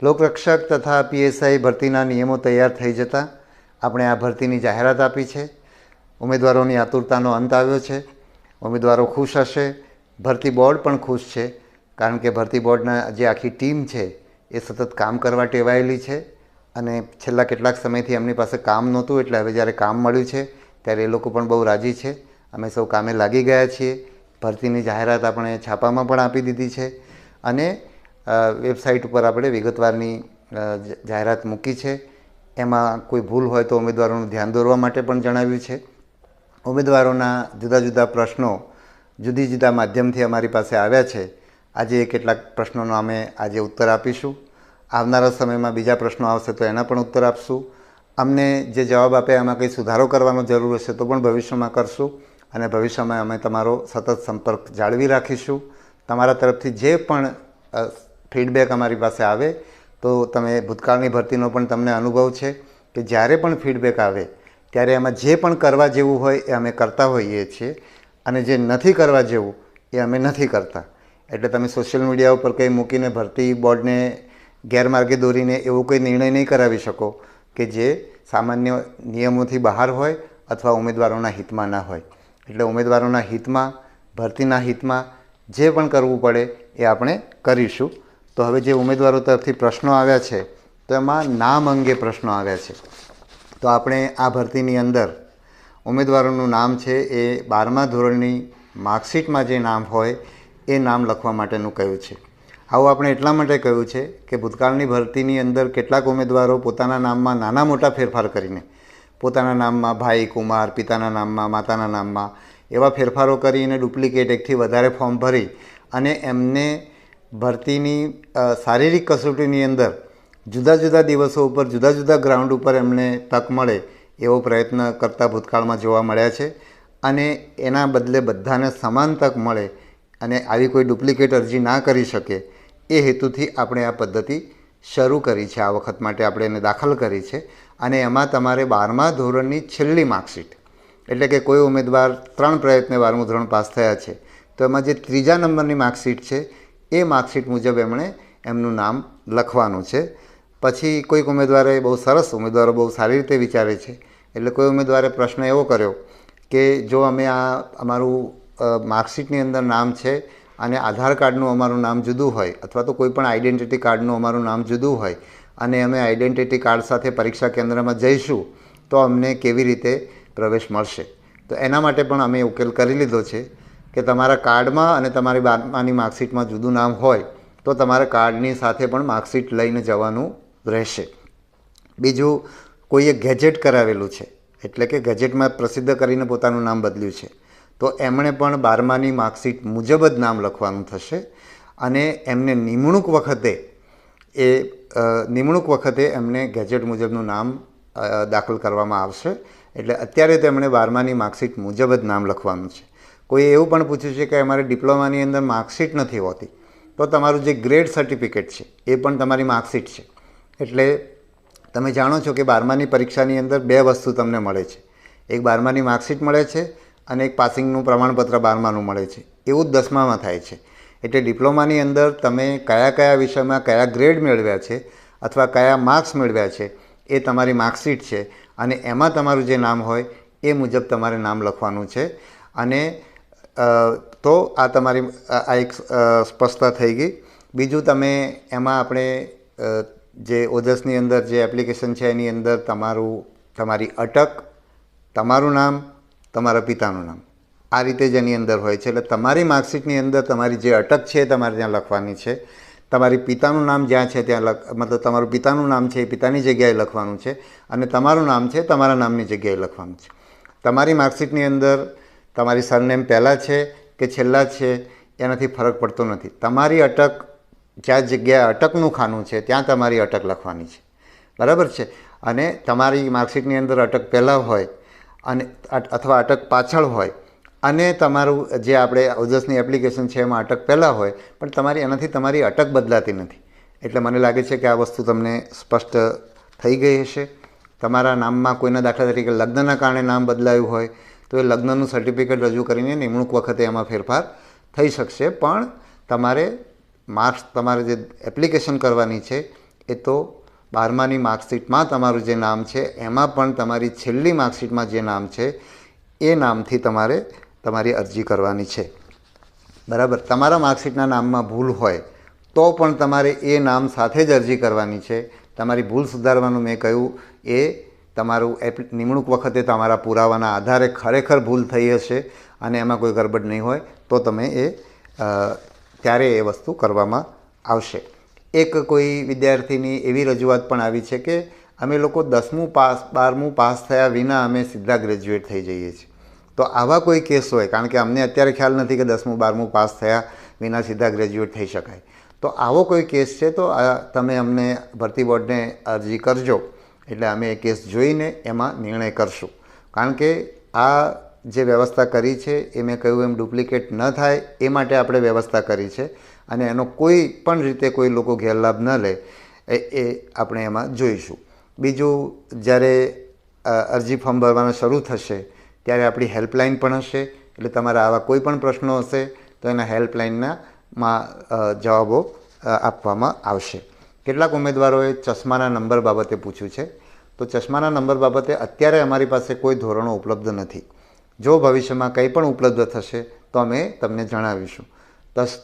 લોકરક્ષક તથા પીએસઆઈ ભરતીના નિયમો તૈયાર થઈ જતાં આપણે આ ભરતીની જાહેરાત આપી છે. ઉમેદવારોની આતુરતાનો અંત આવ્યો છે. ઉમેદવારો ખુશ હશે, ભરતી બોર્ડ પણ ખુશ છે, કારણ કે ભરતી બોર્ડના જે આખી ટીમ છે એ સતત કામ કરવા ટેવાયેલી છે અને છેલ્લા કેટલાક સમયથી એમની પાસે કામ નહોતું, એટલે હવે જ્યારે કામ મળ્યું છે ત્યારે એ લોકો પણ બહુ રાજી છે. અમે સૌ કામે લાગી ગયા છીએ. ભરતીની જાહેરાત આપણે છાપામાં પણ આપી દીધી છે અને વેબસાઇટ ઉપર આપણે વિગતવારની જાહેરાત મૂકી છે. એમાં કોઈ ભૂલ હોય તો ઉમેદવારોનું ધ્યાન દોરવા માટે પણ જણાવ્યું છે. ઉમેદવારોના જુદા જુદા પ્રશ્નો જુદી જુદા માધ્યમથી અમારી પાસે આવ્યા છે. આજે કેટલાક પ્રશ્નોનો અમે આજે ઉત્તર આપીશું. આવનારા સમયમાં બીજા પ્રશ્નો આવશે તો એના પણ ઉત્તર આપશું. અમને જે જવાબ આપે એમાં કંઈ સુધારો કરવાનો જરૂર હશે તો પણ ભવિષ્યમાં કરશું અને ભવિષ્યમાં અમે તમારો સતત સંપર્ક જાળવી રાખીશું. તમારા તરફથી જે પણ ફીડબેક અમારી પાસે આવે તો તમે ભૂતકાળની ભરતીનો પણ તમને અનુભવ છે કે જ્યારે પણ ફીડબેક આવે ત્યારે એમાં જે પણ કરવા જેવું હોય એ અમે કરતા હોઈએ છીએ અને જે નથી કરવા જેવું એ અમે નથી કરતા. એટલે તમે સોશિયલ મીડિયા ઉપર કંઈ મૂકીને ભરતી બોર્ડને ગેરમાર્ગે દોરીને એવો કોઈ નિર્ણય નહીં કરાવી શકો કે જે સામાન્ય નિયમોથી બહાર હોય અથવા ઉમેદવારોના હિતમાં ના હોય. એટલે ઉમેદવારોના હિતમાં, ભરતીના હિતમાં જે પણ કરવું પડે એ આપણે કરીશું. તો હવે જે ઉમેદવારો તરફથી પ્રશ્નો આવ્યા છે તો એમાં નામ અંગે પ્રશ્નો આવ્યા છે. તો આપણે આ ભરતીની અંદર ઉમેદવારોનું નામ છે એ 12મા ધોરણની માર્કશીટમાં જે નામ હોય એ નામ લખવા માટેનું કહ્યું છે. આવું આપણે એટલા માટે કહ્યું છે કે ભૂતકાળની ભરતીની અંદર કેટલાક ઉમેદવારો પોતાના નામમાં નાના મોટા ફેરફાર કરીને પોતાના નામમાં ભાઈ, કુમાર, પિતાના નામમાં, માતાના નામમાં એવા ફેરફારો કરીને ડુપ્લિકેટ એકથી વધારે ફોર્મ ભરી અને એમને ભરતીની શારીરિક કસોટીની અંદર જુદા જુદા દિવસો ઉપર જુદા જુદા ગ્રાઉન્ડ ઉપર એમને તક મળે એવો પ્રયત્ન કરતા ભૂતકાળમાં જોવા મળ્યા છે. અને એના બદલે બધાને સમાન તક મળે અને આવી કોઈ ડુપ્લિકેટ અરજી ના કરી શકે એ હેતુથી આપણે આ પદ્ધતિ શરૂ કરી છે. આ વખત માટે આપણે એને દાખલ કરી છે અને એમાં તમારે 12મા ધોરણની છેલ્લી માર્કશીટ, એટલે કે કોઈ ઉમેદવાર 3 પ્રયત્ને 12મું ધોરણ પાસ થયા છે તો એમાં જે 3જા નંબરની માર્કશીટ છે એ માર્કશીટ મુજબ એમણે એમનું નામ લખવાનું છે. પછી કોઈક ઉમેદવારે ઉમેદવારો બહુ સારી રીતે વિચારે છે, એટલે કોઈ ઉમેદવારે પ્રશ્ન એવો કર્યો કે જો અમે આ અમારું માર્કશીટની અંદર નામ છે અને આધાર કાર્ડનું અમારું નામ જુદું હોય અથવા તો કોઈ પણ આઈડેન્ટિટી કાર્ડનું અમારું નામ જુદું હોય અને અમે આઈડેન્ટિટી કાર્ડ સાથે પરીક્ષા કેન્દ્રમાં જઈશું તો અમને કેવી રીતે પ્રવેશ મળશે. તો એના માટે પણ અમે ઉકેલ કરી લીધો છે કે તમારા કાર્ડમાં અને તમારી 12માની માર્કશીટમાં જુદું નામ હોય તો તમારે કાર્ડની સાથે પણ માર્કશીટ લઈને જવાનું રહેશે. બીજું, કોઈએ ગેજેટ કરાવેલું છે, એટલે કે ગેજેટમાં પ્રસિદ્ધ કરીને પોતાનું નામ બદલ્યું છે, તો એમણે પણ 12માની માર્કશીટ મુજબ જ નામ લખવાનું થશે અને એમને નિમણૂક વખતે એમને ગેજેટ મુજબનું નામ દાખલ કરવામાં આવશે. એટલે અત્યારે તેમણે 12માની માર્કશીટ મુજબ જ નામ લખવાનું છે. કોઈએ એવું પણ પૂછ્યું છે કે અમારે ડિપ્લોમાની અંદર માર્કશીટ નથી હોતી, તો તમારું જે ગ્રેડ સર્ટિફિકેટ છે એ પણ તમારી માર્કશીટ છે. એટલે તમે જાણો છો કે 12માની પરીક્ષાની અંદર 2 વસ્તુ તમને મળે છે. એક 12માની માર્કશીટ મળે છે અને એક પાસિંગનું પ્રમાણપત્ર 12માનું મળે છે. એવું જ 10મામાં થાય છે. એટલે ડિપ્લોમાની અંદર તમે કયા કયા વિષયમાં કયા ગ્રેડ મેળવ્યા છે અથવા કયા માર્ક્સ મેળવ્યા છે એ તમારી માર્કશીટ છે અને એમાં તમારું જે નામ હોય એ મુજબ તમારે નામ લખવાનું છે. અને તો આ તમારી આ એક સ્પષ્ટતા થઈ ગઈ. બીજું, તમે એમાં આપણે જે ઓજસની અંદર જે એપ્લિકેશન છે એની અંદર તમારી અટક, તમારું નામ, તમારા પિતાનું નામ આ રીતે જ એની અંદર હોય છે. એટલે તમારી માર્કશીટની અંદર તમારી જે અટક છે એ તમારે ત્યાં લખવાની છે. તમારી પિતાનું નામ જ્યાં છે ત્યાં મતલબ તમારું પિતાનું નામ છે એ પિતાની જગ્યાએ લખવાનું છે અને તમારું નામ છે તમારા નામની જગ્યાએ લખવાનું છે. તમારી માર્કશીટની અંદર તમારી સરનેમ પહેલાં છે કે છેલ્લા છે એનાથી ફરક પડતો નથી. તમારી અટક જ્યાં જગ્યાએ અટકનું ખાનું છે ત્યાં તમારી અટક લખવાની છે, બરાબર છે. અને તમારી માર્કશીટની અંદર અટક પહેલાં હોય અને અથવા અટક પાછળ હોય અને તમારું જે આપણે ઓજસની એપ્લિકેશન છે એમાં અટક પહેલાં હોય પણ એનાથી તમારી અટક બદલાતી નથી. એટલે મને લાગે છે કે આ વસ્તુ તમને સ્પષ્ટ થઈ ગઈ હશે. તમારા નામમાં કોઈના દાખલા તરીકે લગ્નના કારણે નામ બદલાયું હોય તો એ લગ્નનું સર્ટિફિકેટ રજૂ કરીને નિમણૂક વખતે એમાં ફેરફાર થઈ શકશે. પણ તમારે જે એપ્લિકેશન કરવાની છે એ તો 12માની માર્કશીટમાં તમારું જે નામ છે એમાં પણ તમારી છેલ્લી માર્કશીટમાં જે નામ છે એ નામથી તમારે તમારી અરજી કરવાની છે. બરાબર. તમારા માર્કશીટના નામમાં ભૂલ હોય તો પણ તમારે એ નામ સાથે જ અરજી કરવાની છે. તમારી ભૂલ સુધારવાનું મેં કહ્યું એ તમારું નિમણૂક વખતે તમારા પુરાવાના આધારે ખરેખર ભૂલ થઈ હશે અને એમાં કોઈ ગરબડ નહીં હોય તો તમે ત્યારે એ વસ્તુ કરવામાં આવશે. એક કોઈ વિદ્યાર્થીની એવી રજૂઆત પણ આવી છે કે અમે લોકો 10મું પાસ 12મું પાસ થયા વિના અમે સીધા ગ્રેજ્યુએટ થઈ જઈએ છીએ. તો આવા કોઈ કેસ હોય, કારણ કે અમને અત્યારે ખ્યાલ નથી કે 10મું 12મું પાસ થયા વિના સીધા ગ્રેજ્યુએટ થઈ શકાય. તો આવો કોઈ કેસ છે તો તમે અમને ભરતી બોર્ડને અરજી કરજો, એટલે અમે એ કેસ જોઈને એમાં નિર્ણય કરશું. કારણ કે આ જે વ્યવસ્થા કરી છે એ મેં કહ્યું એમ ડુપ્લિકેટ ન થાય એ માટે આપણે વ્યવસ્થા કરી છે અને એનો કોઈ પણ રીતે કોઈ લોકો ગેરલાભ ન લે એ આપણે એમાં જોઈશું. બીજું, જ્યારે અરજી ફોર્મ ભરવાનું શરૂ થશે ત્યારે આપણી હેલ્પલાઇન પણ હશે, એટલે તમારા આવા કોઈ પણ પ્રશ્નો હશે તો એના હેલ્પલાઇનમાં જવાબો આપવામાં આવશે. કેટલાક ઉમેદવારોએ ચશ્માના નંબર બાબતે પૂછ્યું છે. તો ચશ્માના નંબર બાબતે અત્યારે અમારી પાસે કોઈ ધોરણો ઉપલબ્ધ નથી. જો ભવિષ્યમાં કંઈ પણ ઉપલબ્ધ થશે તો અમે તમને જણાવીશું.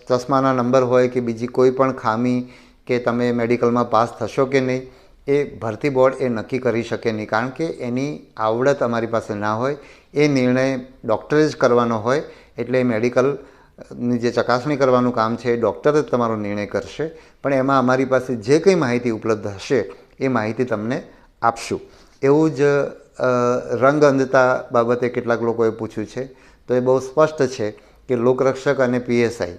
ચશ્માના નંબર હોય કે બીજી કોઈ પણ ખામી કે તમે મેડિકલમાં પાસ થશો કે નહીં એ ભરતી બોર્ડ એ નક્કી કરી શકે નહીં, કારણ કે એની આવડત અમારી પાસે ના હોય. એ નિર્ણય ડૉક્ટરે જ કરવાનો હોય, એટલે મેડિકલની જે ચકાસણી કરવાનું કામ છે એ ડૉક્ટર જ તમારો નિર્ણય કરશે. પણ એમાં અમારી પાસે જે કંઈ માહિતી ઉપલબ્ધ હશે એ માહિતી તમને આપશું. એવું જ રંગ અંધતા બાબતે કેટલાક લોકોએ પૂછ્યું છે. તો એ બહુ સ્પષ્ટ છે કે લોકરક્ષક અને પીએસઆઈ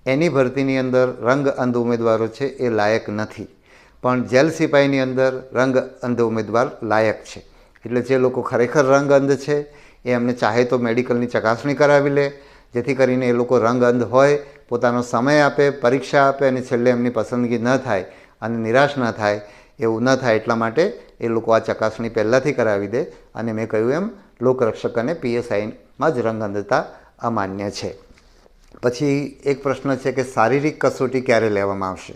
એની ભરતીની અંદર રંગ અંધ ઉમેદવારો છે એ લાયક નથી, પણ જેલ સિપાહીની અંદર રંગ અંધ ઉમેદવાર લાયક છે. એટલે જે લોકો ખરેખર રંગ અંધ છે એ એમને ચાહે તો મેડિકલની ચકાસણી કરાવી લે, જેથી કરીને એ લોકો રંગ અંધ હોય, પોતાનો સમય આપે, પરીક્ષા આપે અને છેલ્લે એમની પસંદગી ન થાય અને નિરાશ ન થાય, એવું ન થાય એટલા માટે એ લોકો આ ચકાસણી પહેલાંથી કરાવી દે. અને મેં કહ્યું એમ લોકરક્ષક અને પીએસઆઈમાં જ રંગ અંધતા અમાન્ય છે. પછી એક પ્રશ્ન છે કે શારીરિક કસોટી ક્યારે લેવામાં આવશે?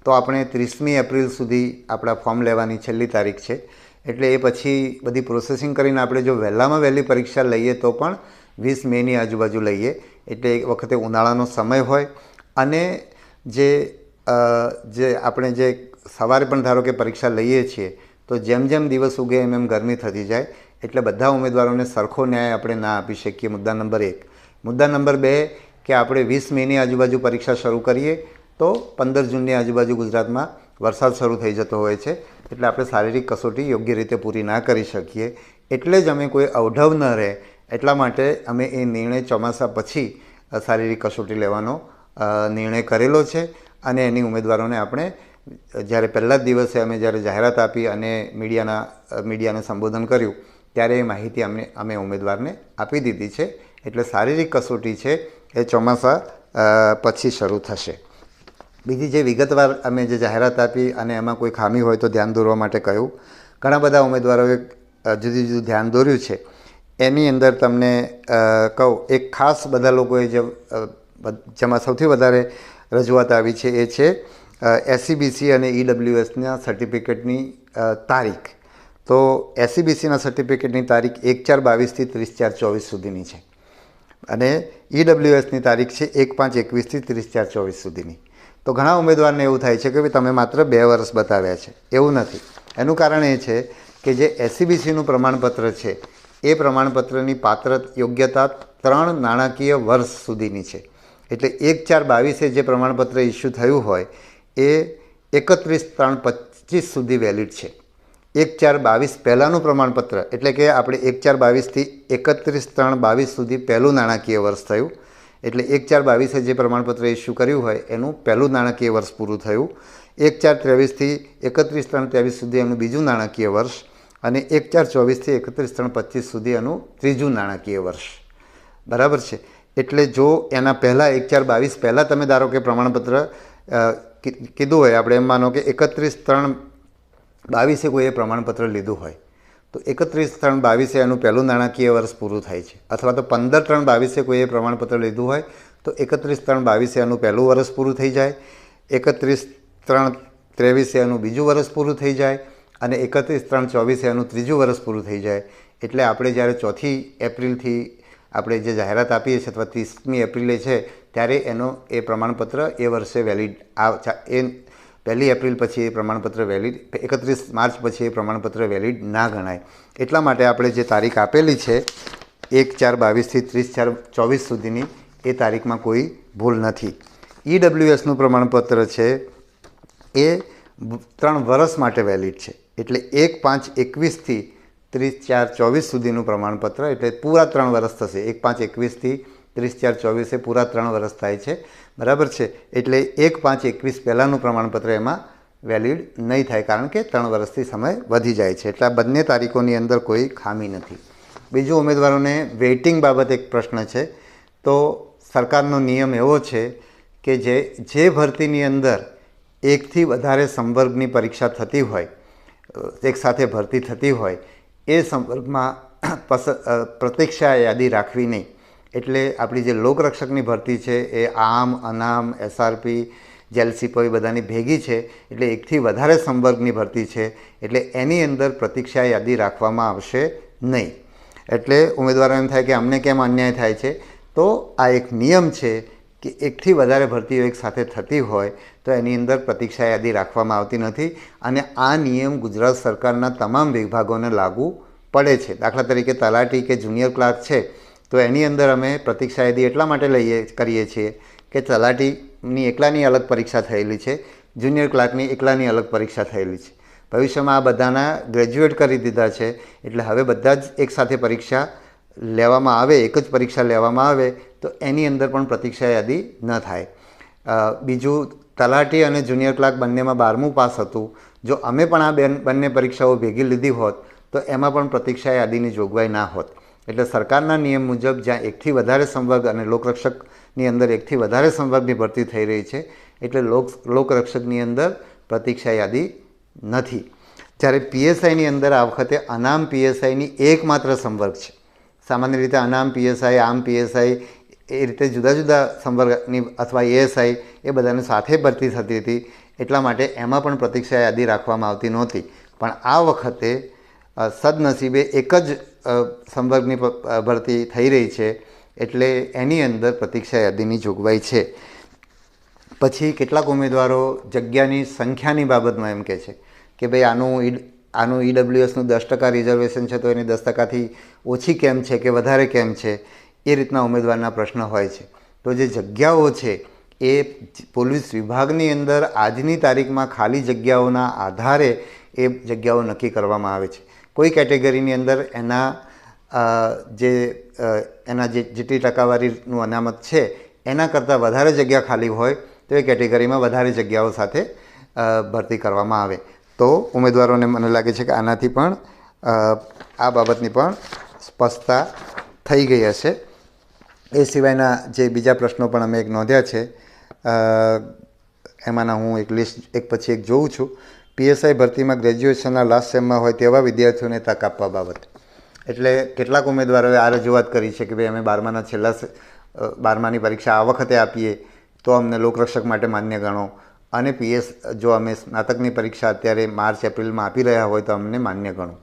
તો આપણે 30મી એપ્રિલ સુધી આપણા ફોર્મ લેવાની છેલ્લી તારીખ છે, એટલે એ પછી બધી પ્રોસેસિંગ કરીને આપણે જો વહેલામાં વહેલી પરીક્ષા લઈએ તો પણ 20 મેની આજુબાજુ લઈએ, એટલે એક વખતે ઉનાળાનો સમય હોય અને જે આપણે જે સવારે પણ ધારો કે પરીક્ષા લઈએ છીએ તો જેમ જેમ દિવસ ઉગે એમ એમ ગરમી થતી જાય, એટલે બધા ઉમેદવારોને સરખો ન્યાય આપણે ના આપી શકીએ. મુદ્દા નંબર 1. મુદ્દા નંબર 2 કે આપણે 20 મેની આજુબાજુ પરીક્ષા શરૂ કરીએ તો 15 જૂનની આજુબાજુ ગુજરાતમાં વરસાદ શરૂ થઈ જતો હોય છે, એટલે આપણે શારીરિક કસોટી યોગ્ય રીતે પૂરી ના કરી શકીએ. એટલે જ અમે કોઈ અવઢવ ન રહે એટલા માટે અમે એ નિર્ણય ચોમાસા પછી શારીરિક કસોટી લેવાનો નિર્ણય કરેલો છે. અને એની ઉમેદવારોને આપણે જ્યારે પહેલા જ દિવસે અમે જ્યારે જાહેરાત આપી અને મીડિયાને સંબોધન કર્યું ત્યારે એ માહિતી અમે ઉમેદવારને આપી દીધી છે. એટલે શારીરિક કસોટી છે એ ચોમાસા પછી શરૂ થશે. બીજી જે વિગતવાર અમે જે જાહેરાત આપી અને એમાં કોઈ ખામી હોય તો ધ્યાન દોરવા માટે કહ્યું. ઘણા બધા ઉમેદવારોએ જુદું જુદું ધ્યાન દોર્યું છે. એની અંદર તમને કહું, એક ખાસ બધા લોકોએ જેમાં સૌથી વધારે રજૂઆત આવી છે એ છે એસસીબીસી અને ઈડબ્લ્યુએસના સર્ટિફિકેટની તારીખ. તો એસસીબીસીના સર્ટિફિકેટની તારીખ 1/4/22 થી 30/4/24 સુધીની છે અને ઈડબ્લ્યુએસની તારીખ છે 1/5/21 થી 30/4/24 સુધીની. તો ઘણા ઉમેદવારને એવું થાય છે કે ભાઈ તમે માત્ર 2 વર્ષ બતાવ્યા છે. એવું નથી. એનું કારણ એ છે કે જે એસસીબીસીનું પ્રમાણપત્ર છે એ પ્રમાણપત્રની પાત્ર યોગ્યતા 3 નાણાકીય વર્ષ સુધીની છે. એટલે 1/4/22 જે પ્રમાણપત્ર ઇસ્યુ થયું હોય એ 31/3/25 સુધી વેલિડ છે. 1/4/22 પહેલાંનું પ્રમાણપત્ર, એટલે કે આપણે 1/4/22 થી 31/3/22 સુધી પહેલું નાણાકીય વર્ષ થયું. એટલે 1/4/22 જે પ્રમાણપત્ર ઇસ્યુ કર્યું હોય એનું પહેલું નાણાકીય વર્ષ પૂરું થયું. 1/4/23 થી 31/3/23 સુધી એનું બીજું નાણાકીય વર્ષ અને 1/4/24 થી 31/3/25 સુધી એનું ત્રીજું નાણાકીય વર્ષ. બરાબર છે. એટલે જો એના પહેલાં 1/4/22 પહેલાં તમે ધારો કે પ્રમાણપત્ર કીધું હોય, આપણે એમ માનો કે 31/3/22 કોઈએ પ્રમાણપત્ર લીધું હોય તો 31/3/22 એનું પહેલું નાણાકીય વર્ષ પૂરું થાય છે. અથવા તો 15/3/22 કોઈએ પ્રમાણપત્ર લીધું હોય તો 31/3/22 એનું પહેલું વર્ષ પૂરું થઈ જાય. 31/3/23 23 એનું બીજું વર્ષ પૂરું થઈ જાય અને 31/3/24 એનું ત્રીજું વર્ષ પૂરું થઈ જાય. એટલે આપણે જ્યારે 4મી એપ્રિલથી આપણે જે જાહેરાત આપીએ છીએ અથવા 30મી એપ્રિલે છે ત્યારે એ પ્રમાણપત્ર એ વર્ષે વેલિડ એ 1 એપ્રિલ પછી એ પ્રમાણપત્ર વેલિડ 31 માર્ચ પછી એ પ્રમાણપત્ર વેલિડ ના ગણાય. એટલા માટે આપણે જે તારીખ આપેલી છે 1/4/22 થી 30/4/24 સુધીની એ તારીખમાં કોઈ ભૂલ નથી. EWSનું પ્રમાણપત્ર છે એ 3 વર્ષ માટે વેલિડ છે. એટલે 1/5/21 થી 30/4/24 સુધીનું પ્રમાણપત્ર, એટલે પૂરા 3 વર્ષ થશે. 1/5/21 થી 30/4/24 એ પૂરા 3 વર્ષ થાય છે, બરાબર છે. એટલે 1/5/21 પહેલાંનું પ્રમાણપત્ર એમાં વેલિડ નહીં થાય, કારણ કે 3 વર્ષથી સમય વધી જાય છે. એટલે આ બંને તારીખોની અંદર કોઈ ખામી નથી. બીજું, ઉમેદવારોને વેઇટિંગ બાબતે એક પ્રશ્ન છે. તો સરકારનો નિયમ એવો છે કે જે ભરતીની અંદર એકથી વધારે સંવર્ગની પરીક્ષા થતી હોય, એકસાથે ભરતી થતી હોય, એ સંવર્ગમાં પ્રતીક્ષા યાદી રાખવી નહીં. એટલે આપણી જે લોકરક્ષકની ભરતી છે એ આમ, અનામ, SRP, જેલસીપો એ બધાની ભેગી છે. એટલે એકથી વધારે સંવર્ગની ભરતી છે, એટલે એની અંદર પ્રતીક્ષા યાદી રાખવામાં આવશે નહીં. એટલે ઉમેદવારો એમ થાય કે અમને કેમ અન્યાય થાય છે? તો આ એક નિયમ છે કે એકથી વધારે ભરતીઓ એક સાથે થતી હોય તો એની અંદર પ્રતીક્ષા યાદી રાખવામાં આવતી નથી. અને આ નિયમ ગુજરાત સરકારના તમામ વિભાગોને લાગુ પડે છે. દાખલા તરીકે તલાટી કે જુનિયર ક્લાર્ક છે તો એની અંદર અમે પ્રતીક્ષા યાદી એટલા માટે કરીએ છીએ કે તલાટીની એકલાની અલગ પરીક્ષા થયેલી છે, જુનિયર ક્લાર્કની એકલાની અલગ પરીક્ષા થયેલી છે. ભવિષ્યમાં આ બધાના ગ્રેજ્યુએટ કરી દીધા છે, એટલે હવે બધા જ એકસાથે પરીક્ષા લેવામાં આવે, એક જ પરીક્ષા લેવામાં આવે તો એની અંદર પણ પ્રતીક્ષા યાદી ન થાય. બીજું, તલાટી અને જુનિયર ક્લાર્ક બંનેમાં 12મું પાસ હતું. જો અમે પણ આ બંને પરીક્ષાઓ ભેગી લીધી હોત તો એમાં પણ પ્રતીક્ષા યાદીની જોગવાઈ ના હોત. એટલે સરકારના નિયમ મુજબ જ્યાં એકથી વધારે સંવર્ગ અને લોકરક્ષકની અંદર એકથી વધારે સંવર્ગની ભરતી થઈ રહી છે, એટલે લોકરક્ષકની અંદર પ્રતીક્ષા યાદી નથી. જ્યારે PSIની અંદર આ વખતે અનામ PSIની એકમાત્ર સંવર્ગ છે. સામાન્ય રીતે અનામ PSI, આમ PSI એ રીતે જુદા જુદા સંવર્ગની અથવા ASI એ બધાને સાથે ભરતી થતી હતી. એટલા માટે એમાં પણ પ્રતીક્ષા યાદી રાખવામાં આવતી નહોતી. પણ આ વખતે સદનસીબે એક જ સંવર્ગની ભરતી થઈ રહી છે, એટલે એની અંદર પ્રતીક્ષા યાદીની જોગવાઈ છે. પછી કેટલાક ઉમેદવારો જગ્યાની સંખ્યાની બાબતમાં એમ કહે છે કે ભાઈ આનું EWSનું 10% રિઝર્વેશન છે તો એની 10%થી ઓછી કેમ છે કે વધારે કેમ છે, એ રીતના ઉમેદવારના પ્રશ્ન હોય છે. તો જે જગ્યાઓ છે એ પોલીસ વિભાગની અંદર આજની તારીખમાં ખાલી જગ્યાઓના આધારે એ જગ્યાઓ નક્કી કરવામાં આવે છે. કોઈ કેટેગરીની અંદર એના જેટલી ટકાવારીનું અનામત છે એના કરતાં વધારે જગ્યા ખાલી હોય તો એ કેટેગરીમાં વધારે જગ્યાઓ સાથે ભરતી કરવામાં આવે. તો ઉમેદવારોને મને લાગે છે કે આનાથી પણ આ બાબતની પણ સ્પષ્ટતા થઈ ગઈ હશે. એ સિવાયના જે બીજા પ્રશ્નો પણ અમે એક નોંધ્યા છે, એમાંના હું એક લિસ્ટ એક પછી એક જોઉં છું. PSI ભરતીમાં ગ્રેજ્યુએશનના લાસ્ટ સેમમાં હોય તેવા વિદ્યાર્થીઓને તક આપવા બાબત. એટલે કેટલાક ઉમેદવારોએ આ રજૂઆત કરી છે કે ભાઈ અમે 12માની પરીક્ષા આ વખતે આપીએ તો અમને લોકરક્ષક માટે માન્ય ગણો, અને જો અમે સ્નાતકની પરીક્ષા અત્યારે માર્ચ એપ્રિલમાં આપી રહ્યા હોય તો અમને માન્ય ગણો.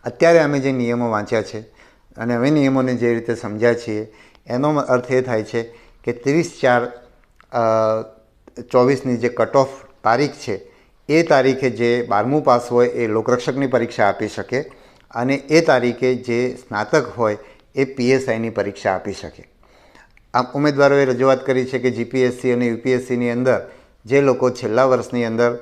અત્યારે અમે જે નિયમો વાંચ્યા છે અને અમે નિયમોને જે રીતે સમજ્યા છીએ એનો અર્થ એ થાય છે કે 30/4/24ની જે કટ ઓફ તારીખ છે એ તારીખે જે 12મું પાસ હોય એ લોકરક્ષકની પરીક્ષા આપી શકે, અને એ તારીખે જે સ્નાતક હોય એ PSIની પરીક્ષા આપી શકે. આમ ઉમેદવારોએ રજૂઆત કરી છે કે GPSC અને UPSCની અંદર જે લોકો છેલ્લા વર્ષની અંદર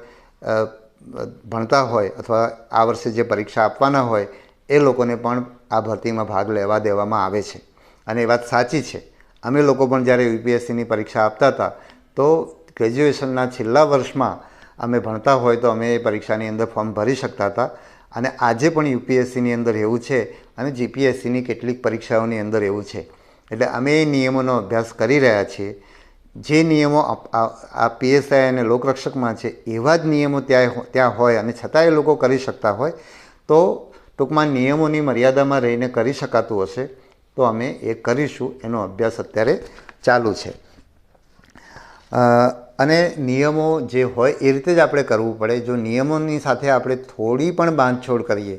ભણતા હોય અથવા આ વર્ષે જે પરીક્ષા આપવાના હોય એ લોકોને પણ આ ભરતીમાં ભાગ લેવા દેવામાં આવે છે. અને એ વાત સાચી છે. અમે લોકો પણ જ્યારે UPSCની પરીક્ષા આપતા હતા તો ગ્રેજ્યુએશનના છેલ્લા વર્ષમાં અમે ભણતા હોય તો અમે એ પરીક્ષાની અંદર ફોર્મ ભરી શકતા હતા. અને આજે પણ UPSCની અંદર એવું છે અને GPSCની કેટલીક પરીક્ષાઓની અંદર એવું છે. એટલે અમે એ નિયમોનો અભ્યાસ કરી રહ્યા છીએ. જે નિયમો આ PSI અને લોકરક્ષકમાં છે એવા જ નિયમો ત્યાં હોય અને છતાં એ લોકો કરી શકતા હોય તો ટૂંકમાં નિયમોની મર્યાદામાં રહીને કરી શકાતું હશે તો અમે એ કરીશું. એનો અભ્યાસ અત્યારે ચાલુ છે. અને નિયમો જે હોય એ રીતે જ આપણે કરવું પડે. જો નિયમોની સાથે આપણે થોડી પણ બાંધછોડ કરીએ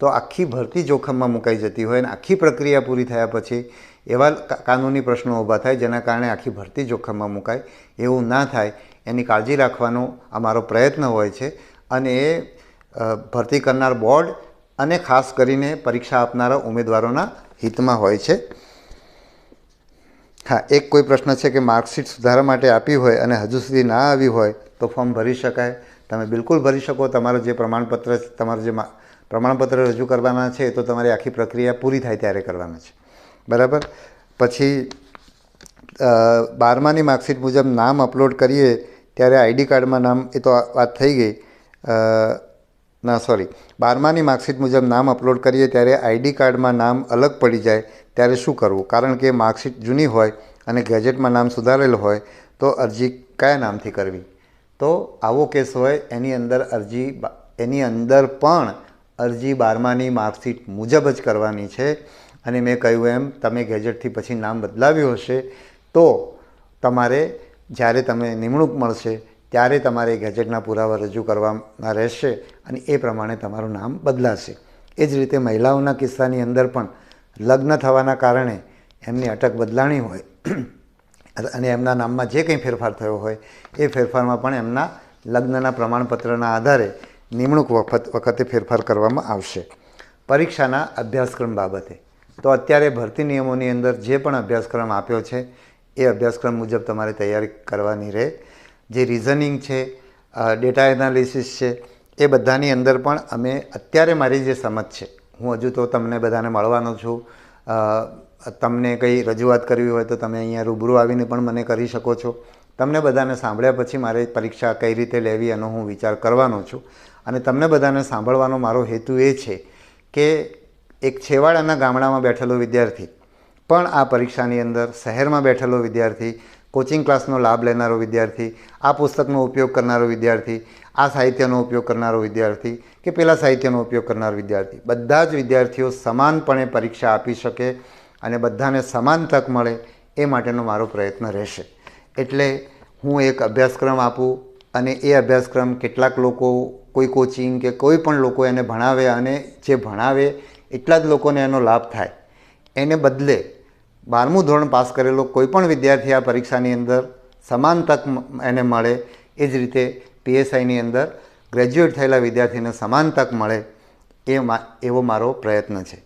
તો આખી ભરતી જોખમમાં મુકાઈ જતી હોય અને આખી પ્રક્રિયા પૂરી થયા પછી એવા કાનૂની પ્રશ્નો ઊભા થાય જેના કારણે આખી ભરતી જોખમમાં મુકાય. એવું ના થાય એની કાળજી રાખવાનો અમારો પ્રયત્ન હોય છે અને એ ભરતી કરનાર બોર્ડ અને ખાસ કરીને પરીક્ષા આપનારા ઉમેદવારોના હિતમાં હોય છે. હા, એક કોઈ પ્રશ્ન છે કે માર્કશીટ સુધારા માટે આપી હોય અને હજુ સુધી ના આવી હોય તો ફોર્મ ભરી શકાય? તમે બિલકુલ ભરી શકો. તમારું જે પ્રમાણપત્ર રજૂ કરવાના છે તો તમારી આખી પ્રક્રિયા પૂરી થાય ત્યારે કરવાના છે, બરાબર. પછી 12માની માર્કશીટ મુજબ નામ અપલોડ કરીએ ત્યારે આઈડી કાર્ડમાં નામ, એ તો વાત થઈ ગઈ. 12માની માર્કશીટ મુજબ નામ અપલોડ કરીએ ત્યારે આઈડી કાર્ડમાં નામ અલગ પડી જાય ત્યારે શું કરવું? કારણ કે માર્કશીટ જૂની હોય અને ગેજેટમાં નામ સુધારેલું હોય તો અરજી કયા નામથી કરવી? તો આવો કેસ હોય એની અંદર પણ અરજી 12માની માર્કશીટ મુજબ જ કરવાની છે. અને મેં કહ્યું એમ, તમે ગેજેટથી પછી નામ બદલાવ્યું હશે તો તમારે જ્યારે તમે નિમણૂક મળશે ત્યારે તમારે ગેજેટના પુરાવા રજૂ કરવાના રહેશે અને એ પ્રમાણે તમારું નામ બદલાશે. એ જ રીતે મહિલાઓના કિસ્સાની અંદર પણ લગ્ન થવાના કારણે એમની અટક બદલાણી હોય અને એમના નામમાં જે કંઈ ફેરફાર થયો હોય એ ફેરફારમાં પણ એમના લગ્નના પ્રમાણપત્રના આધારે નિમણૂક વખતે ફેરફાર કરવામાં આવશે. પરીક્ષાના અભ્યાસક્રમ બાબતે તો અત્યારે ભરતી નિયમોની અંદર જે પણ અભ્યાસક્રમ આપ્યો છે એ અભ્યાસક્રમ મુજબ તમારે તૈયારી કરવાની રહે. જે રિઝનિંગ છે, ડેટા એનાલિસિસ છે, એ બધાની અંદર પણ અમે અત્યારે મારી જે સમજ છે, હું હજુ તો તમને બધાને મળવાનો છું. તમને કંઈ રજૂઆત કરવી હોય તો તમે અહીંયા રૂબરૂ આવીને પણ મને કરી શકો છો. તમને બધાને સાંભળ્યા પછી મારે પરીક્ષા કઈ રીતે લેવી એનો હું વિચાર કરવાનો છું. અને તમને બધાને સાંભળવાનો મારો હેતુ એ છે કે એક છેવાડાના ગામડામાં બેઠેલો વિદ્યાર્થી પણ આ પરીક્ષાની અંદર, શહેરમાં બેઠેલો વિદ્યાર્થી, કોચિંગ ક્લાસનો લાભ લેનારો વિદ્યાર્થી, આ પુસ્તકનો ઉપયોગ કરનારો વિદ્યાર્થી, આ સાહિત્યનો ઉપયોગ કરનારો વિદ્યાર્થી કે પેલા સાહિત્યનો ઉપયોગ કરનાર વિદ્યાર્થી, બધા જ વિદ્યાર્થીઓ સમાનપણે પરીક્ષા આપી શકે અને બધાને સમાન તક મળે એ માટેનો મારો પ્રયત્ન રહેશે. એટલે હું એક અભ્યાસક્રમ આપું અને એ અભ્યાસક્રમ કેટલાક લોકો, કોઈ કોચિંગ કે કોઈ પણ લોકો એને ભણાવે અને જે ભણાવે એટલા જ લોકોને એનો લાભ થાય, એને બદલે 12મું ધોરણ પાસ કરેલો કોઈ પણ વિદ્યાર્થી આ પરીક્ષાની અંદર સમાન તક એને મળે, એ જ રીતે પીએસઆઈની અંદર ગ્રેજ્યુએટ થયેલા વિદ્યાર્થીને સમાન તક મળે એવો મારો પ્રયત્ન છે.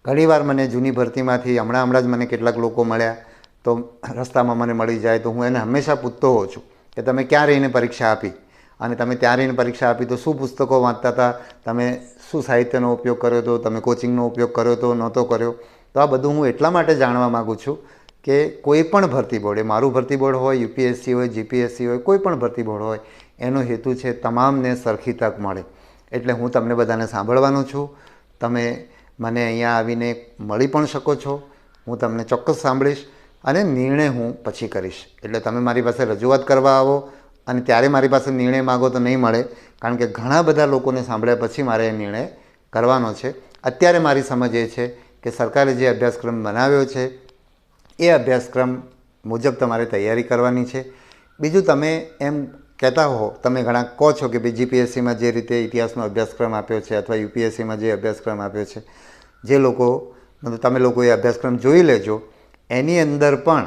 ઘણીવાર મને જૂની ભરતીમાંથી હમણાં જ મને કેટલાક લોકો મળ્યા તો રસ્તામાં મને મળી જાય તો હું એને હંમેશા પૂછતો હોઉં છું કે તમે ક્યાં રહીને પરીક્ષા આપી અને તમે ત્યાં રહીને પરીક્ષા આપી તો શું પુસ્તકો વાંચતા હતા, તમે શું સાહિત્યનો ઉપયોગ કર્યો હતો, તમે કોચિંગનો ઉપયોગ કર્યો હતો, નહોતો કર્યો. તો આ બધું હું એટલા માટે જાણવા માગું છું કે કોઈ પણ ભરતી બોર્ડ, એ મારું ભરતી બોર્ડ હોય, યુપીએસસી હોય, જીપીએસસી હોય, કોઈ પણ ભરતી બોર્ડ હોય, એનો હેતુ છે તમામને સરખી તક મળે. એટલે હું તમને બધાને સાંભળવાનો છું. તમે મને અહીંયા આવીને મળી પણ શકો છો, હું તમને ચોક્કસ સાંભળીશ અને નિર્ણય હું પછી કરીશ. એટલે તમે મારી પાસે રજૂઆત કરવા આવો અને ત્યારે મારી પાસે નિર્ણય માગો તો નહીં મળે, કારણ કે ઘણા બધા લોકોને સાંભળ્યા પછી મારે એ નિર્ણય કરવાનો છે. અત્યારે મારી સમજ એ છે કે સરકારે જે અભ્યાસક્રમ બનાવ્યો છે એ અભ્યાસક્રમ મુજબ તમારે તૈયારી કરવાની છે. બીજું, તમે એમ કહેતા હો, તમે ઘણા કહો છો કે ભાઈ જીપીએસસીમાં જે રીતે ઇતિહાસનો અભ્યાસક્રમ આપ્યો છે અથવા યુપીએસસીમાં જે અભ્યાસક્રમ આપ્યો છે, જે લોકો, તમે લોકો એ અભ્યાસક્રમ જોઈ લેજો. એની અંદર પણ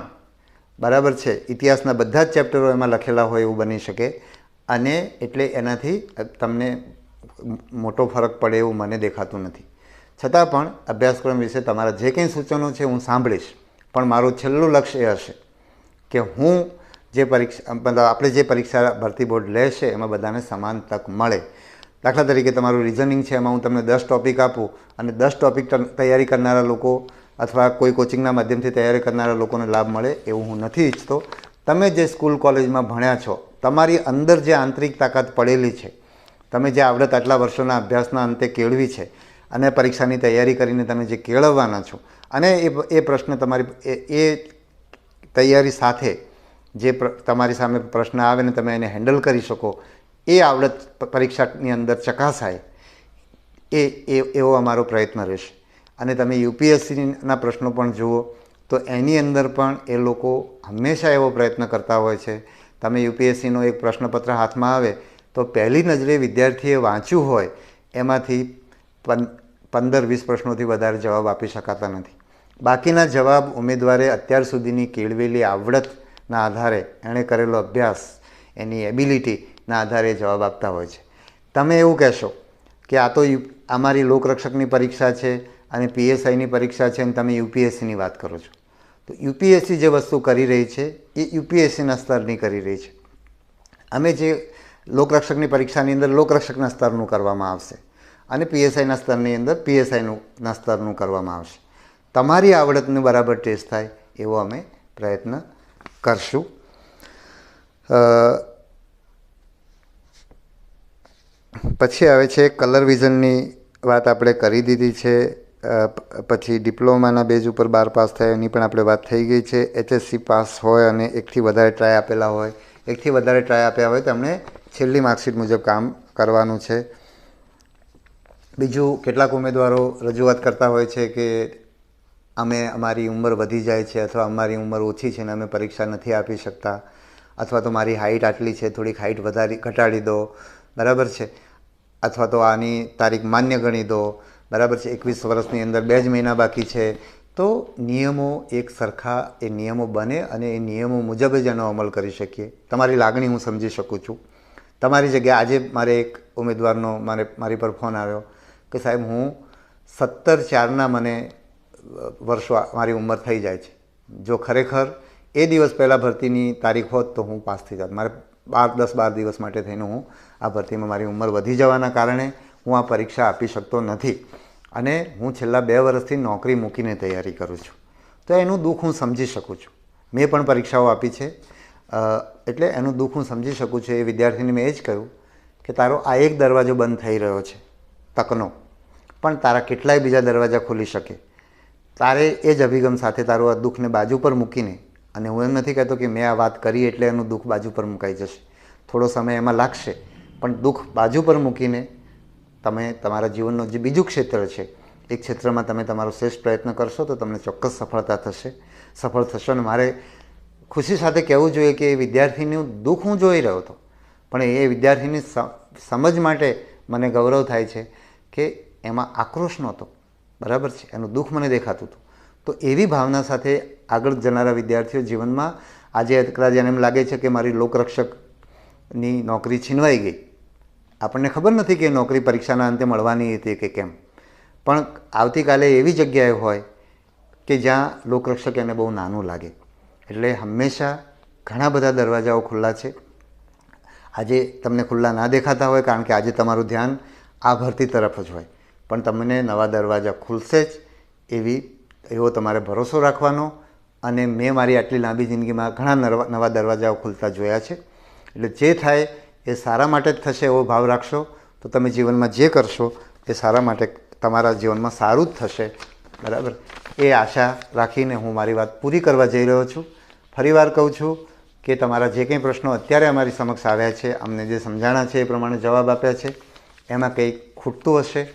બરાબર છે, ઇતિહાસના બધા જ ચેપ્ટરો એમાં લખેલા હોય એવું બની શકે અને એટલે એનાથી તમને મોટો ફરક પડે એવું મને દેખાતું નથી. છતાં પણ અભ્યાસક્રમ વિશે તમારા જે કંઈ સૂચનો છે હું સાંભળીશ, પણ મારું છેલ્લું લક્ષ્ય એ હશે કે હું જે પરીક્ષા, મતલબ આપણે જે પરીક્ષા ભરતી બોર્ડ લેશે એમાં બધાને સમાન તક મળે. દાખલા તરીકે તમારું રિઝનિંગ છે, એમાં હું તમને 10 ટૉપિક આપું અને 10 ટૉપિક તૈયારી કરનારા લોકો અથવા કોઈ કોચિંગના માધ્યમથી તૈયારી કરનારા લોકોને લાભ મળે એવું હું નથી ઈચ્છતો. તમે જે સ્કૂલ કોલેજમાં ભણ્યા છો, તમારી અંદર જે આંતરિક તાકાત પડેલી છે, તમે જે આવડત આટલા વર્ષોના અભ્યાસના અંતે કેળવી છે અને પરીક્ષાની તૈયારી કરીને તમે જે કેળવવાના છો અને એ પ્રશ્ન તમારી એ તૈયારી સાથે જે તમારી સામે પ્રશ્ન આવે ને તમે એને હેન્ડલ કરી શકો, એ આવડત પરીક્ષાની અંદર ચકાસાય, એવો અમારો પ્રયત્ન રહેશે. અને તમે યુપીએસસીના પ્રશ્નો પણ જુઓ તો એની અંદર પણ એ લોકો હંમેશા એવો પ્રયત્ન કરતા હોય છે તમે યુપીએસસીનો એક પ્રશ્નપત્ર હાથમાં આવે તો પહેલી નજરે વિદ્યાર્થીએ વાંચ્યું હોય એમાંથી 15-20 પ્રશ્નોથી વધારે જવાબ આપી શકાતા નથી. બાકીના જવાબ ઉમેદવારે અત્યાર સુધીની કેળવેલી આવડતના આધારે, એણે કરેલો અભ્યાસ, એની એબિલિટીના આધારે જવાબ આપતા હોય છે. તમે એવું કહેશો કે આ તો અમારી લોકરક્ષકની પરીક્ષા છે અને પીએસઆઈની પરીક્ષા છે અને તમે યુપીએસસીની વાત કરો છો. તો યુપીએસસી જે વસ્તુ કરી રહી છે એ યુપીએસસીના સ્તરની કરી રહી છે. અમે જે લોકરક્ષકની પરીક્ષાની અંદર લોકરક્ષકના સ્તરનું કરવામાં આવશે અને પીએસઆઈના સ્તરની અંદર પીએસઆઈના સ્તરનું કરવામાં આવશે. તમારી આવડતનું બરાબર ટેસ્ટ થાય એવો અમે પ્રયત્ન કરશું. પછી આવે છે કલર વિઝનની વાત આપણે કરી દીધી છે. પછી ડિપ્લોમાના બેઝ ઉપર 12 પાસ થાય એની પણ આપણે વાત થઈ ગઈ છે. એચએસસી પાસ હોય અને એકથી વધારે ટ્રાય આપેલા હોય, એકથી વધારે ટ્રાય આપ્યા હોય તો એમણે છેલ્લી માર્કશીટ મુજબ કામ કરવાનું છે. બીજું, કેટલાક ઉમેદવારો રજૂઆત કરતા હોય છે કે અમારી ઉંમર વધી જાય છે અથવા અમારી ઉંમર ઓછી છે ને અમે પરીક્ષા નથી આપી શકતા, અથવા તો મારી હાઇટ આટલી છે, થોડીક હાઇટ ઘટાડી દો, બરાબર છે, અથવા તો આની તારીખ માન્ય ગણી દો, બરાબર છે, 21 વર્ષની અંદર 2 જ મહિના બાકી છે. તો નિયમો એક સરખા એ નિયમો બને અને એ નિયમો મુજબ જ એનો અમલ કરી શકીએ. તમારી લાગણી હું સમજી શકું છું. તમારી જગ્યાએ આજે મારે એક ઉમેદવારનો મારી પર ફોન આવ્યો કે સાહેબ હું 17/4ના મને વર્ષો મારી ઉંમર થઈ જાય છે. જો ખરેખર એ દિવસ પહેલાં ભરતીની તારીખ હોત તો હું પાસ થઈ જાત. મારે 10-12 દિવસ માટે થઈને હું આ ભરતીમાં મારી ઉંમર વધી જવાના કારણે હું આ પરીક્ષા આપી શકતો નથી અને હું છેલ્લા 2 વર્ષથી નોકરી મૂકીને તૈયારી કરું છું. તો એનું દુઃખ હું સમજી શકું છું. મેં પણ પરીક્ષાઓ આપી છે એટલે એનું દુઃખ હું સમજી શકું છું. એ વિદ્યાર્થીને મેં એ જ કહ્યું કે તારો આ એક દરવાજો બંધ થઈ રહ્યો છે તકનો, પણ તારા કેટલાય બીજા દરવાજા ખુલી શકે. તારે એ જ અભિગમ સાથે તારું આ દુઃખને બાજુ પર મૂકીને, અને હું એમ નથી કહેતો કે મેં આ વાત કરી એટલે એનું દુઃખ બાજુ પર મુકાઈ જશે, થોડો સમય એમાં લાગશે, પણ દુઃખ બાજુ પર મૂકીને તમે તમારા જીવનનું જે બીજું ક્ષેત્ર છે એ ક્ષેત્રમાં તમે તમારો શ્રેષ્ઠ પ્રયત્ન કરશો તો તમને ચોક્કસ સફળ થશો. અને મારે ખુશી સાથે કહેવું જોઈએ કે એ વિદ્યાર્થીનું દુઃખ હું જોઈ રહ્યો હતો, પણ એ વિદ્યાર્થીની સમજ માટે મને ગૌરવ થાય છે કે એમાં આક્રોશ નહોતો, બરાબર છે, એનું દુઃખ મને દેખાતું હતું. તો એવી ભાવના સાથે આગળ જનારા વિદ્યાર્થીઓ જીવનમાં આજે કદાચ એને એમ લાગે છે કે મારી લોકરક્ષકની નોકરી છીનવાઈ ગઈ, આપણને ખબર નથી કે નોકરી પરીક્ષાના અંતે મળવાની હતી કે કેમ, પણ આવતીકાલે એવી જગ્યાએ હોય કે જ્યાં લોકરક્ષક એને બહુ નાનું લાગે. એટલે હંમેશા ઘણા બધા દરવાજાઓ ખુલ્લા છે. આજે તમને ખુલ્લા ના દેખાતા હોય કારણ કે આજે તમારું ધ્યાન આ ભરતી તરફ જ હોય, પણ તમને નવા દરવાજા ખુલશે જ એવો તમારે ભરોસો રાખવાનો. અને મેં મારી આટલી લાંબી જિંદગીમાં ઘણા નવા દરવાજાઓ ખુલતા જોયા છે. એટલે જે થાય એ સારા માટે જ થશે એવો ભાવ રાખશો તો તમે જીવનમાં જે કરશો એ સારા માટે, તમારા જીવનમાં સારું જ થશે, બરાબર. એ આશા રાખીને હું મારી વાત પૂરી કરવા જઈ રહ્યો છું. ફરીવાર કહું છું કે તમારા જે કંઈ પ્રશ્નો અત્યારે અમારી સમક્ષ આવ્યા છે, અમને જે સમજાણા છે એ પ્રમાણે જવાબ આપ્યા છે, એમાં કંઈક ખૂટતું હશે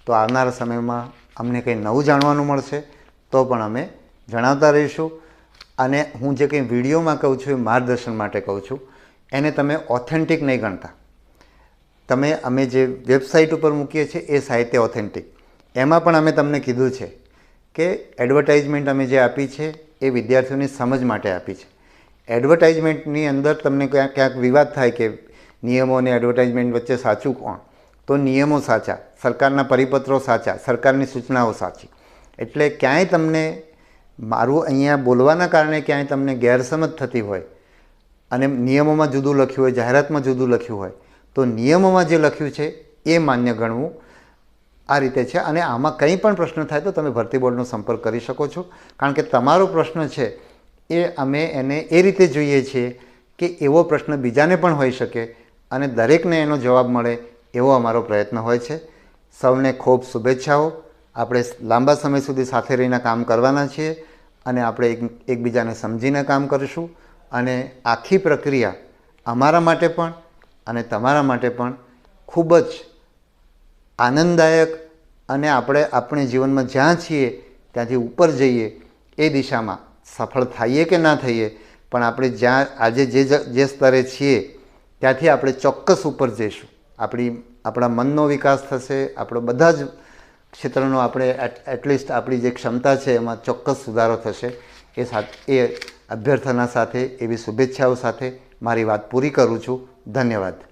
તો આવનારા સમયમાં અમને કંઈ નવું જાણવાનું મળશે તો પણ અમે જણાવતા રહીશું. અને હું જે કંઈ વિડીયોમાં કહું છું એ માર્ગદર્શન માટે કહું છું, એને તમે ઓથેન્ટિક નહીં ગણતા. અમે જે વેબસાઇટ ઉપર મૂકીએ છીએ એ સાહિત્ય ઓથેન્ટિક, એમાં પણ અમે તમને કીધું છે કે એડવર્ટાઇઝમેન્ટ અમે જે આપી છે એ વિદ્યાર્થીઓની સમજ માટે આપી છે. એડવર્ટાઇઝમેન્ટની અંદર તમને ક્યાંક વિવાદ થાય કે નિયમો અને એડવર્ટાઇઝમેન્ટ વચ્ચે સાચું કોણ, તો નિયમો સાચા, સરકારના પરિપત્રો સાચા, સરકારની સૂચનાઓ સાચી. એટલે ક્યાંય તમને મારું અહીંયા બોલવાના કારણે ક્યાંય તમને ગેરસમજ થતી હોય અને નિયમોમાં જુદું લખ્યું હોય, જાહેરાતમાં જુદું લખ્યું હોય, તો નિયમોમાં જે લખ્યું છે એ માન્ય ગણવું, આ રીતે છે. અને આમાં કંઈ પણ પ્રશ્ન થાય તો તમે ભરતી બોર્ડનો સંપર્ક કરી શકો છો, કારણ કે તમારો પ્રશ્ન છે એ અમે એને એ રીતે જોઈએ છીએ કે એવો પ્રશ્ન બીજાને પણ હોઈ શકે અને દરેકને એનો જવાબ મળે એવો અમારો પ્રયત્ન હોય છે. સૌને ખૂબ શુભેચ્છાઓ. આપણે લાંબા સમય સુધી સાથે રહીને કામ કરવાના છીએ અને આપણે એકબીજાને સમજીને કામ કરીશું. અને આખી પ્રક્રિયા અમારા માટે પણ અને તમારા માટે પણ ખૂબ જ આનંદદાયક અને આપણે જીવનમાં જ્યાં છીએ ત્યાંથી ઉપર જઈએ એ દિશામાં સફળ થઈએ કે ના થઈએ પણ આપણે જ્યાં આજે જે સ્તરે છીએ ત્યાંથી આપણે ચોક્કસ ઉપર જઈશું. આપણા મનનો વિકાસ થશે, આપણો બધા જ ક્ષેત્રનો આપણે એટલીસ્ટ આપણી જે ક્ષમતા છે એમાં ચોક્કસ સુધારો થશે. એ અભ્યર્થના સાથે, એવી શુભેચ્છાઓ સાથે મારી વાત પૂરી કરું છું. ધન્યવાદ.